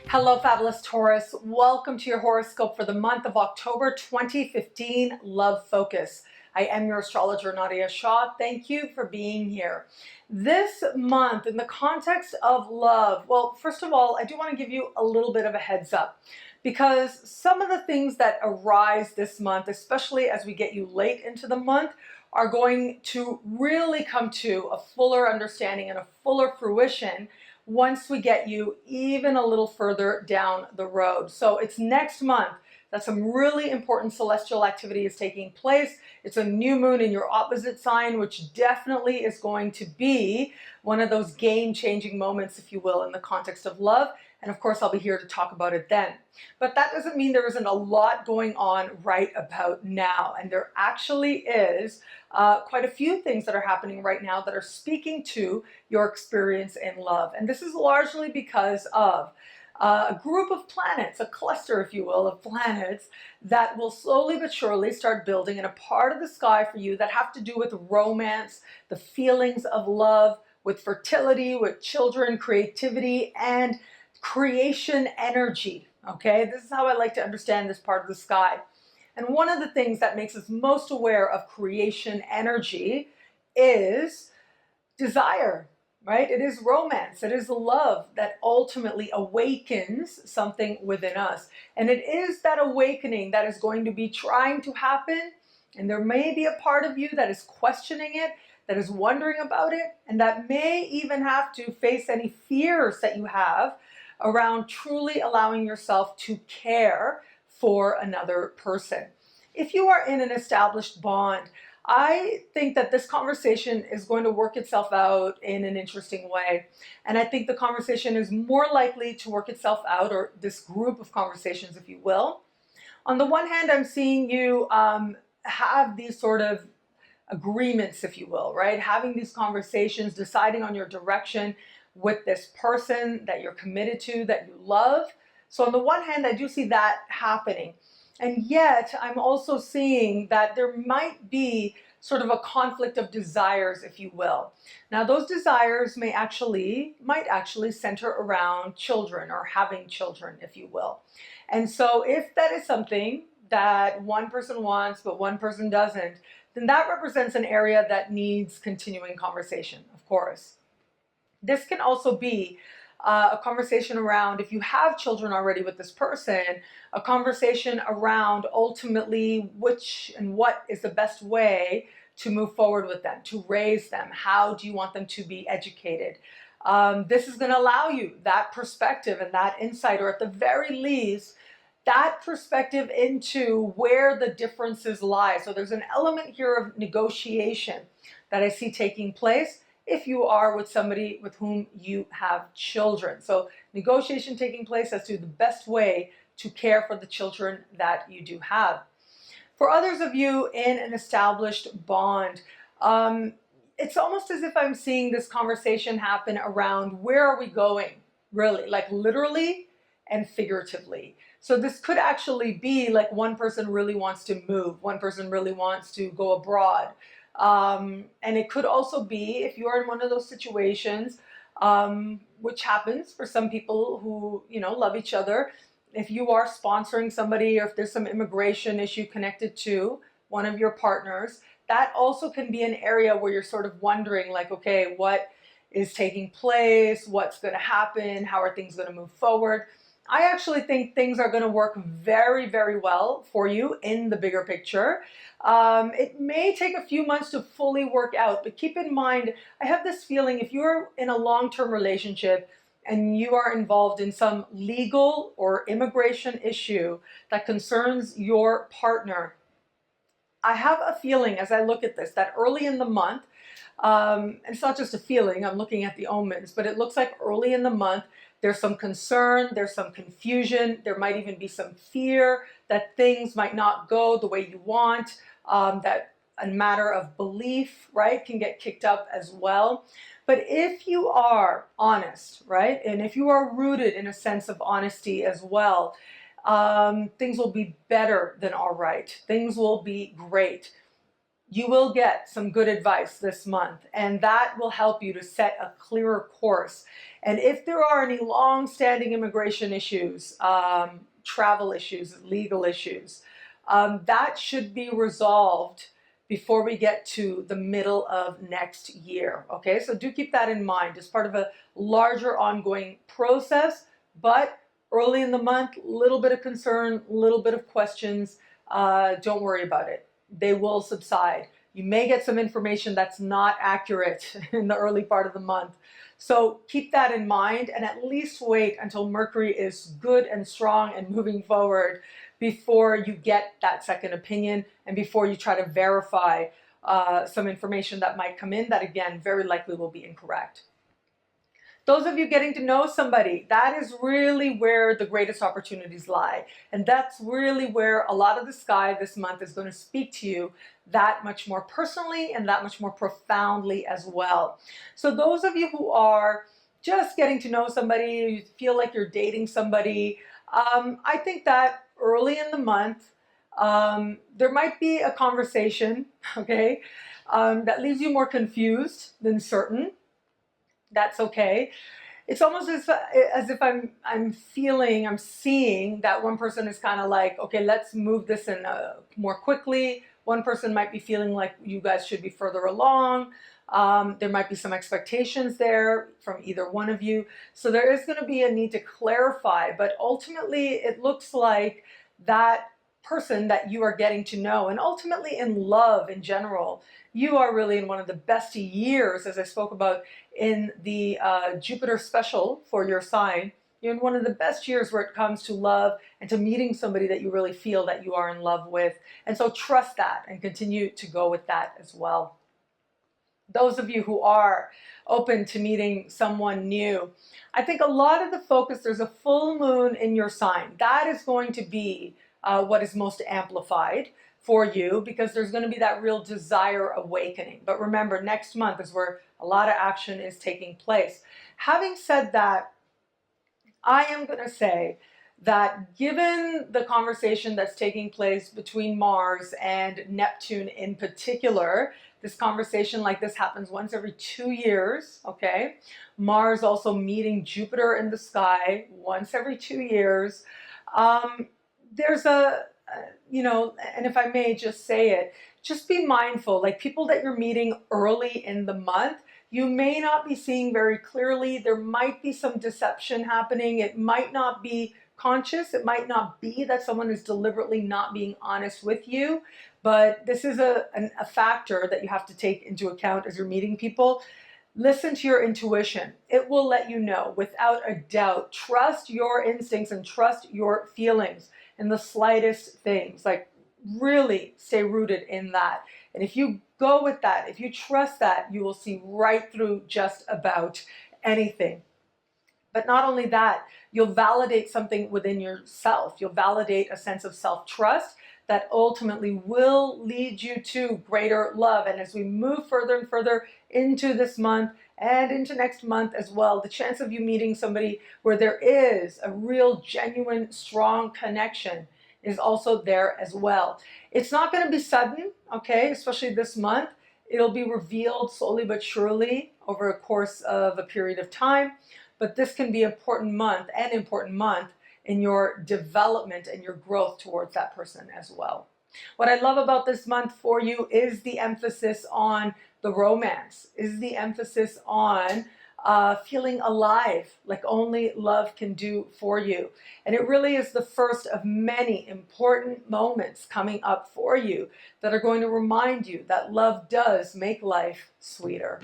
Hello, fabulous Taurus. Welcome to your horoscope for the month of October 2015, Love Focus. I am your astrologer, Nadiya Shah. Thank you for being here. This month, in the context of love, well, first of all, I do want to give you a little bit of a heads up because some of the things that arise this month, especially as we get you late into the month, are going to really come to a fuller understanding and a fuller fruition once we get you even a little further down the road. So it's next month that some really important celestial activity is taking place. It's a new moon in your opposite sign, which definitely is going to be one of those game-changing moments, if you will, in the context of love. And of course, I'll be here to talk about it then. But that doesn't mean there isn't a lot going on right about now. And there actually is quite a few things that are happening right now that are speaking to your experience in love. And this is largely because of a group of planets, a cluster, if you will, of planets that will slowly but surely start building in a part of the sky for you that have to do with romance, the feelings of love, with fertility, with children, creativity, and creation energy. Okay, this is how I like to understand this part of the sky. And one of the things that makes us most aware of creation energy is desire, right? It is romance. It is love that ultimately awakens something within us. And it is that awakening that is going to be trying to happen. And there may be a part of you that is questioning it, that is wondering about it, and that may even have to face any fears that you have around truly allowing yourself to care for another person. If you are in an established bond, I think that this conversation is going to work itself out in an interesting way. And I think the conversation is more likely to work itself out, or this group of conversations, if you will. On the one hand, I'm seeing you have these sort of agreements, if you will, right? Having these conversations, deciding on your direction with this person that you're committed to, that you love. So on the one hand, I do see that happening. And yet I'm also seeing that there might be sort of a conflict of desires, if you will. Now those desires might actually center around children or having children, if you will. And so if that is something that one person wants but one person doesn't, then that represents an area that needs continuing conversation, of course. This can also be a conversation around, if you have children already with this person, a conversation around ultimately which and what is the best way to move forward with them, to raise them. How do you want them to be educated? This is going to allow you that perspective and that insight, or at the very least, that perspective into where the differences lie. So there's an element here of negotiation that I see taking place if you are with somebody with whom you have children. So negotiation taking place as to the best way to care for the children that you do have. For others of you in an established bond, it's almost as if I'm seeing this conversation happen around where are we going, really, like literally and figuratively. So this could actually be like one person really wants to move, one person really wants to go abroad. And it could also be, if you are in one of those situations, which happens for some people who, love each other, if you are sponsoring somebody, or if there's some immigration issue connected to one of your partners, that also can be an area where you're sort of wondering, like, okay, what is taking place? What's going to happen? How are things going to move forward? I actually think things are going to work very, very well for you in the bigger picture. It may take a few months to fully work out, but keep in mind, I have this feeling if you're in a long-term relationship and you are involved in some legal or immigration issue that concerns your partner, I have a feeling as I look at this that early in the month, and it's not just a feeling, I'm looking at the omens, but it looks like early in the month, there's some concern, there's some confusion, there might even be some fear that things might not go the way you want, that a matter of belief, right, can get kicked up as well. But if you are honest, right, and if you are rooted in a sense of honesty as well, things will be better than all right. Things will be great. you will get some good advice this month, and that will help you to set a clearer course. And if there are any long-standing immigration issues, travel issues, legal issues, that should be resolved before we get to the middle of next year. Okay, so do keep that in mind as part of a larger ongoing process, but early in the month, little bit of concern, little bit of questions. Don't worry about it. They will subside. You may get some information that's not accurate in the early part of the month. So keep that in mind, and at least wait until Mercury is good and strong and moving forward before you get that second opinion and before you try to verify some information that might come in that, again, very likely will be incorrect. Those of you getting to know somebody, that is really where the greatest opportunities lie. And that's really where a lot of the sky this month is going to speak to you that much more personally and that much more profoundly as well. So those of you who are just getting to know somebody, you feel like you're dating somebody, I think that early in the month, there might be a conversation, okay, that leaves you more confused than certain. That's okay. It's almost as if I'm seeing that one person is kind of like, okay, let's move this in more quickly. One person might be feeling like you guys should be further along. There might be some expectations there from either one of you. So there is going to be a need to clarify, but ultimately it looks like that person that you are getting to know, and ultimately in love in general, you are really in one of the best years, as I spoke about in the Jupiter special for your sign. You're in one of the best years where it comes to love and to meeting somebody that you really feel that you are in love with. And so trust that and continue to go with that as well. Those of you who are open to meeting someone new, I think a lot of the focus, there's a full moon in your sign. That is going to be what is most amplified for you, because there's going to be that real desire awakening. But remember, next month is where a lot of action is taking place. Having said that, I am going to say that given the conversation that's taking place between Mars and Neptune in particular, this conversation like this happens once every 2 years, okay? Mars also meeting Jupiter in the sky once every 2 years. There's and if I may just say it, just be mindful, like people that you're meeting early in the month, you may not be seeing very clearly. There might be some deception happening. It might not be conscious. It might not be that someone is deliberately not being honest with you, but this is a factor that you have to take into account as you're meeting people. Listen to your intuition. It will let you know without a doubt. Trust your instincts and trust your feelings in the slightest things. Like, really stay rooted in that. And if you go with that, if you trust that, you will see right through just about anything. But not only that, you'll validate something within yourself. You'll validate a sense of self-trust that ultimately will lead you to greater love. And as we move further and further into this month and into next month as well, the chance of you meeting somebody where there is a real, genuine, strong connection is also there as well. It's not going to be sudden, okay, especially this month. It'll be revealed slowly but surely over a course of a period of time. But this can be an important month in your development and your growth towards that person as well. What I love about this month for you is the emphasis on the romance, is the emphasis on feeling alive, like only love can do for you. And it really is the first of many important moments coming up for you that are going to remind you that love does make life sweeter.